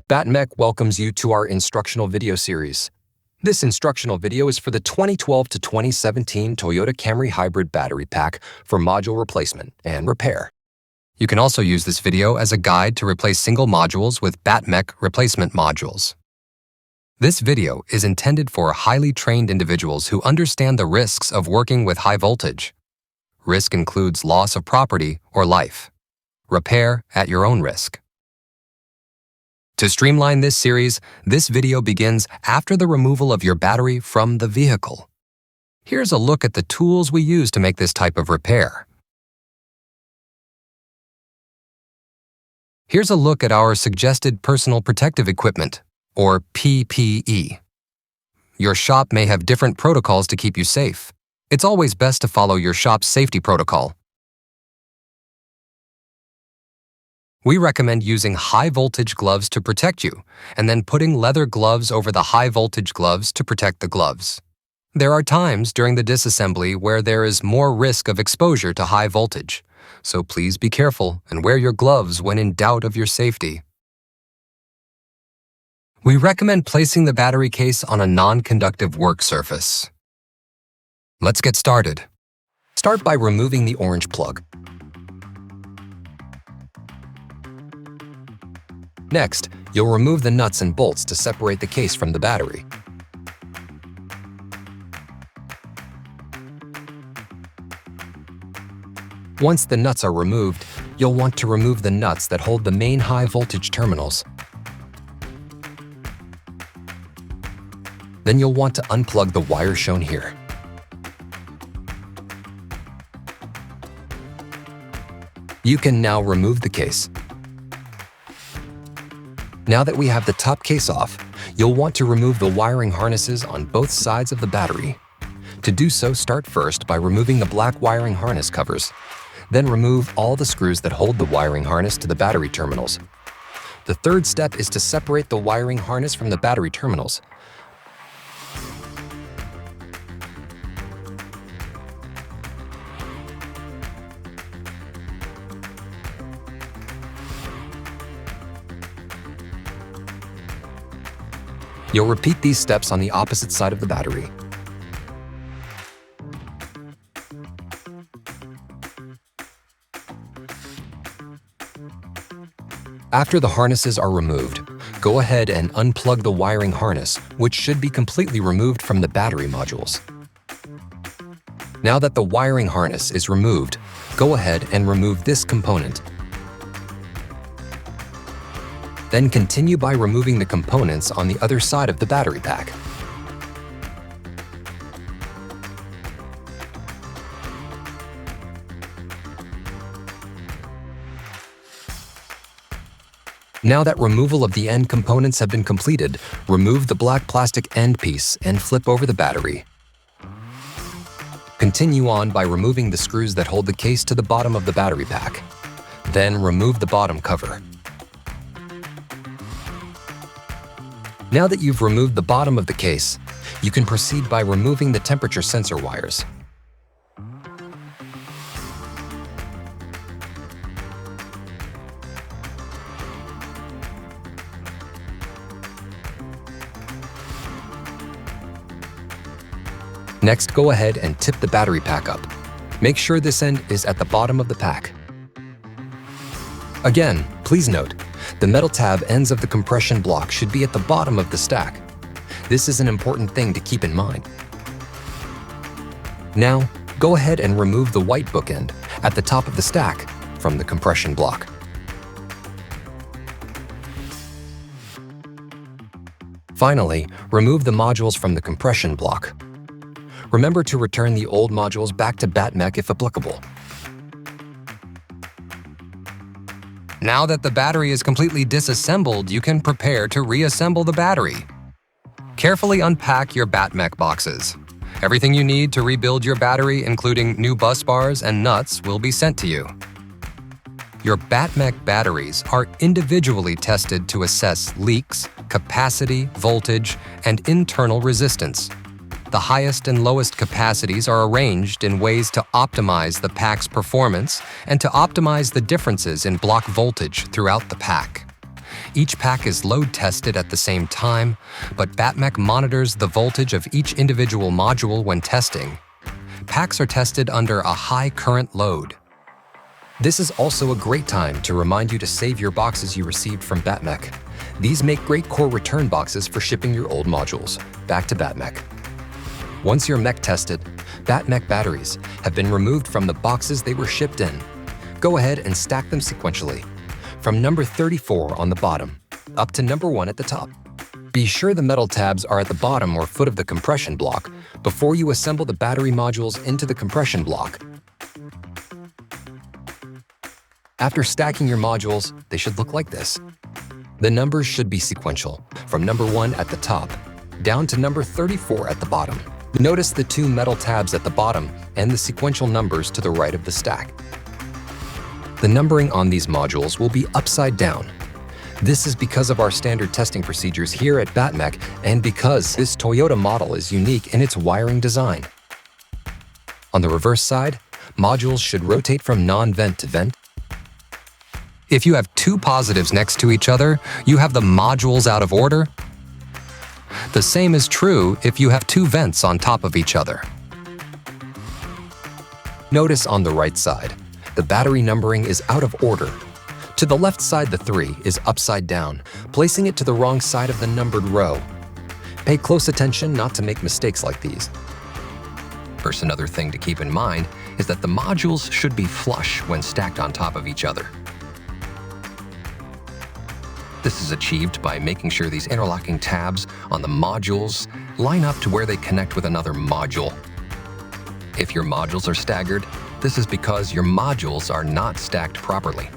BattMech welcomes you to our instructional video series. This instructional video is for the 2012 to 2017 Toyota Camry Hybrid Battery Pack for module replacement and repair. You can also use this video as a guide to replace single modules with BattMech replacement modules. This video is intended for highly trained individuals who understand the risks of working with high voltage. Risk includes loss of property or life. Repair at your own risk. To streamline this series, this video begins after the removal of your battery from the vehicle. Here's a look at the tools we use to make this type of repair. Here's a look at our suggested personal protective equipment, or PPE. Your shop may have different protocols to keep you safe. It's always best to follow your shop's safety protocol. We recommend using high-voltage gloves to protect you, and then putting leather gloves over the high-voltage gloves to protect the gloves. There are times during the disassembly where there is more risk of exposure to high voltage, so please be careful and wear your gloves when in doubt of your safety. We recommend placing the battery case on a non-conductive work surface. Let's get started. Start by removing the orange plug. Next, you'll remove the nuts and bolts to separate the case from the battery. Once the nuts are removed, you'll want to remove the nuts that hold the main high voltage terminals. Then you'll want to unplug the wire shown here. You can now remove the case. Now that we have the top case off, you'll want to remove the wiring harnesses on both sides of the battery. To do so, start first by removing the black wiring harness covers. Then remove all the screws that hold the wiring harness to the battery terminals. The third step is to separate the wiring harness from the battery terminals. You'll repeat these steps on the opposite side of the battery. After the harnesses are removed, go ahead and unplug the wiring harness, which should be completely removed from the battery modules. Now that the wiring harness is removed, go ahead and remove this component. Then continue by removing the components on the other side of the battery pack. Now that removal of the end components have been completed, remove the black plastic end piece and flip over the battery. Continue on by removing the screws that hold the case to the bottom of the battery pack. Then remove the bottom cover. Now that you've removed the bottom of the case, you can proceed by removing the temperature sensor wires. Next, go ahead and tip the battery pack up. Make sure this end is at the bottom of the pack. Again, please note, the metal tab ends of the compression block should be at the bottom of the stack. This is an important thing to keep in mind. Now, go ahead and remove the white bookend at the top of the stack from the compression block. Finally, remove the modules from the compression block. Remember to return the old modules back to BattMech if applicable. Now that the battery is completely disassembled, you can prepare to reassemble the battery. Carefully unpack your BattMech boxes. Everything you need to rebuild your battery, including new bus bars and nuts, will be sent to you. Your BattMech batteries are individually tested to assess leaks, capacity, voltage, and internal resistance. The highest and lowest capacities are arranged in ways to optimize the pack's performance and to optimize the differences in block voltage throughout the pack. Each pack is load tested at the same time, but BattMech monitors the voltage of each individual module when testing. Packs are tested under a high current load. This is also a great time to remind you to save your boxes you received from BattMech. These make great core return boxes for shipping your old modules back to BattMech. Once your mech tested, BattMech batteries have been removed from the boxes they were shipped in. Go ahead and stack them sequentially, from number 34 on the bottom up to number 1 at the top. Be sure the metal tabs are at the bottom or foot of the compression block before you assemble the battery modules into the compression block. After stacking your modules, they should look like this. The numbers should be sequential, from number 1 at the top down to number 34 at the bottom. Notice the 2 metal tabs at the bottom and the sequential numbers to the right of the stack. The numbering on these modules will be upside down. This is because of our standard testing procedures here at BattMech and because this Toyota model is unique in its wiring design. On the reverse side, modules should rotate from non-vent to vent. If you have 2 positives next to each other, you have the modules out of order. The same is true if you have 2 vents on top of each other. Notice on the right side, the battery numbering is out of order. To the left side, the 3 is upside down, placing it to the wrong side of the numbered row. Pay close attention not to make mistakes like these. First, another thing to keep in mind is that the modules should be flush when stacked on top of each other. This is achieved by making sure these interlocking tabs on the modules line up to where they connect with another module. If your modules are staggered, this is because your modules are not stacked properly.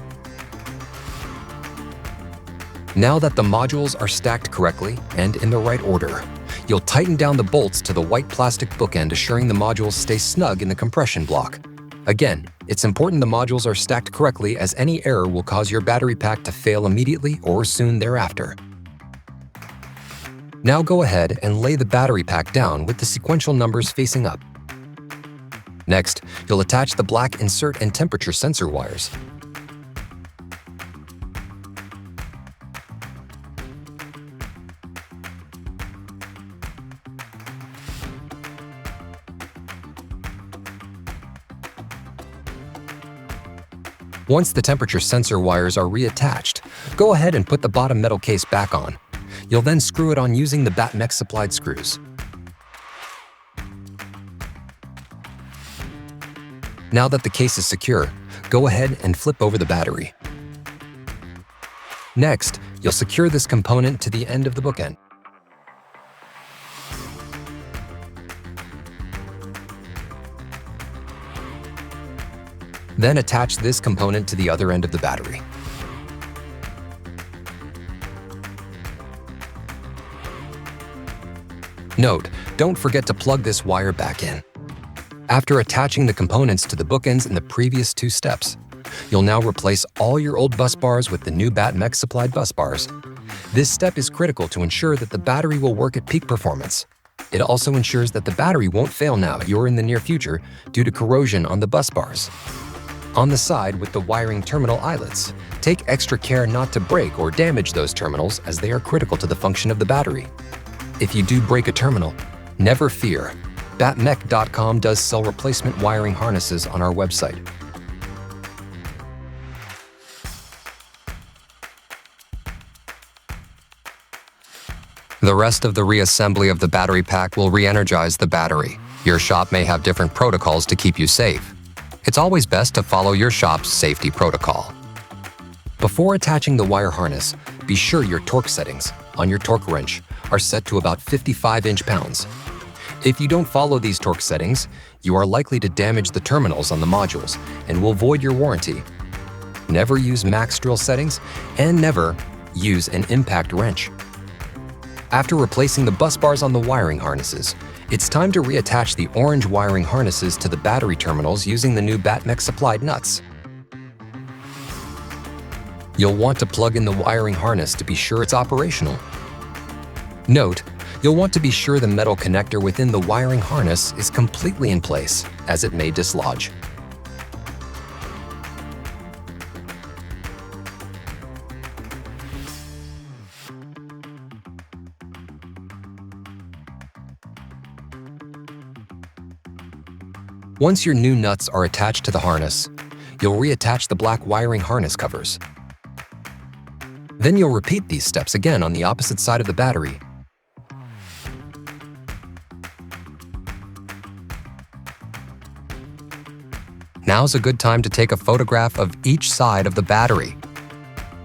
Now that the modules are stacked correctly and in the right order, you'll tighten down the bolts to the white plastic bookend, assuring the modules stay snug in the compression block. Again, it's important the modules are stacked correctly, as any error will cause your battery pack to fail immediately or soon thereafter. Now go ahead and lay the battery pack down with the sequential numbers facing up. Next, you'll attach the black insert and temperature sensor wires. Once the temperature sensor wires are reattached, go ahead and put the bottom metal case back on. You'll then screw it on using the BattMech supplied screws. Now that the case is secure, go ahead and flip over the battery. Next, you'll secure this component to the end of the bookend. Then attach this component to the other end of the battery. Note, don't forget to plug this wire back in. After attaching the components to the bookends in the previous 2 steps, you'll now replace all your old bus bars with the new BattMech supplied bus bars. This step is critical to ensure that the battery will work at peak performance. It also ensures that the battery won't fail now or in the near future due to corrosion on the bus bars. On the side with the wiring terminal eyelets, take extra care not to break or damage those terminals, as they are critical to the function of the battery. If you do break a terminal, never fear. BattMech.com does sell replacement wiring harnesses on our website. The rest of the reassembly of the battery pack will re-energize the battery. Your shop may have different protocols to keep you safe. It's always best to follow your shop's safety protocol. Before attaching the wire harness, be sure your torque settings on your torque wrench are set to about 55 inch-pounds. If you don't follow these torque settings, you are likely to damage the terminals on the modules and will void your warranty. Never use max drill settings and never use an impact wrench. After replacing the bus bars on the wiring harnesses, it's time to reattach the orange wiring harnesses to the battery terminals using the new BattMech supplied nuts. You'll want to plug in the wiring harness to be sure it's operational. Note, You'll want to be sure the metal connector within the wiring harness is completely in place, as it may dislodge. Once your new nuts are attached to the harness, you'll reattach the black wiring harness covers. Then you'll repeat these steps again on the opposite side of the battery. Now's a good time to take a photograph of each side of the battery.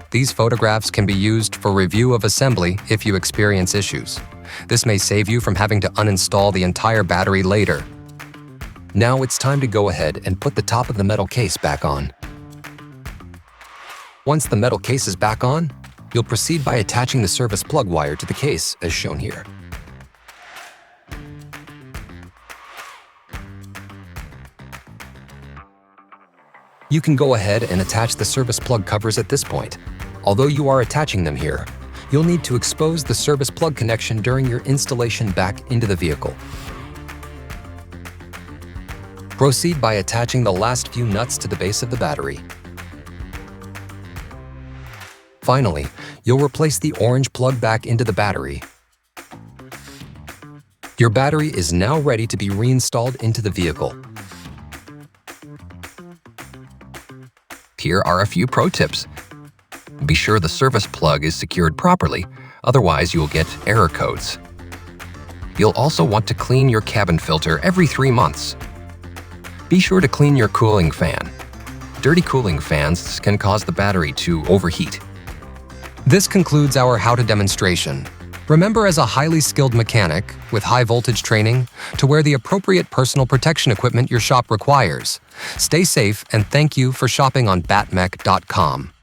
These photographs can be used for review of assembly if you experience issues. This may save you from having to uninstall the entire battery later. Now it's time to go ahead and put the top of the metal case back on. Once the metal case is back on, you'll proceed by attaching the service plug wire to the case as shown here. You can go ahead and attach the service plug covers at this point. Although you are attaching them here, you'll need to expose the service plug connection during your installation back into the vehicle. Proceed by attaching the last few nuts to the base of the battery. Finally, you'll replace the orange plug back into the battery. Your battery is now ready to be reinstalled into the vehicle. Here are a few pro tips. Be sure the service plug is secured properly, otherwise you will get error codes. You'll also want to clean your cabin filter every 3 months. Be sure to clean your cooling fan. Dirty cooling fans can cause the battery to overheat. This concludes our how-to demonstration. Remember, as a highly skilled mechanic with high voltage training, to wear the appropriate personal protection equipment your shop requires. Stay safe, and thank you for shopping on BattMech.com.